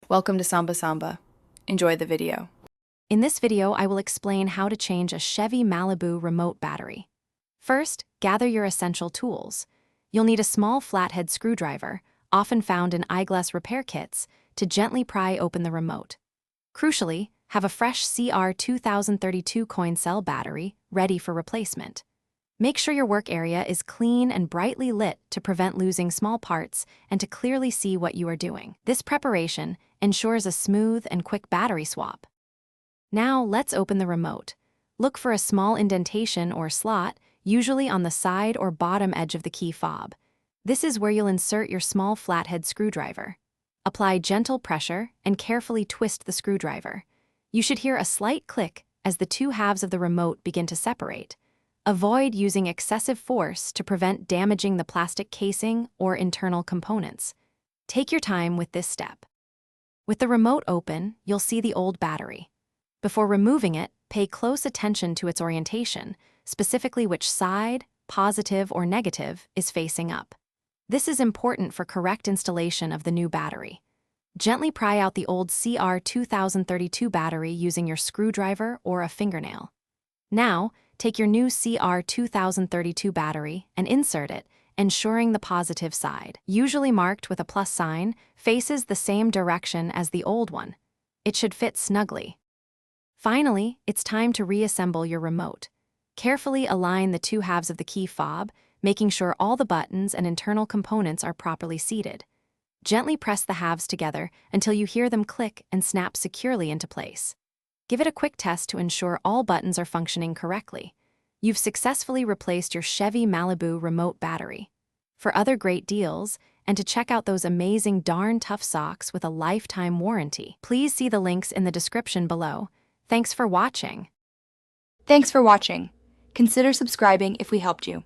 Welcome to Samba Samba. Enjoy the video. In this video, I will explain how to change a Chevy Malibu remote battery. First, gather your essential tools. You'll need a small flathead screwdriver, often found in eyeglass repair kits, to gently pry open the remote. Crucially, have a fresh CR 2032 coin cell battery ready for replacement. Make sure your work area is clean and brightly lit to prevent losing small parts and to clearly see what you are doing. This preparation ensures a smooth and quick battery swap. Now let's open the remote. Look for a small indentation or slot, usually on the side or bottom edge of the key fob. This is where you'll insert your small flathead screwdriver. Apply gentle pressure and carefully twist the screwdriver. You should hear a slight click as the two halves of the remote begin to separate. Avoid using excessive force to prevent damaging the plastic casing or internal components. Take your time with this step. With the remote open, you'll see the old battery. Before removing it, pay close attention to its orientation, specifically which side, positive or negative, is facing up. This is important for correct installation of the new battery. Gently pry out the old CR 2032 battery using your screwdriver or a fingernail. Now, take your new CR 2032 battery and insert it, ensuring the positive side, usually marked with a plus sign, faces the same direction as the old one. It should fit snugly. Finally, it's time to reassemble your remote. Carefully align the two halves of the key fob, making sure all the buttons and internal components are properly seated. Gently press the halves together until you hear them click and snap securely into place. Give it a quick test to ensure all buttons are functioning correctly. You've successfully replaced your Chevy Malibu remote battery. For other great deals, and to check out those amazing darn tough socks with a lifetime warranty, please see the links in the description below. Thanks for watching. Thanks for watching. Consider subscribing if we helped you.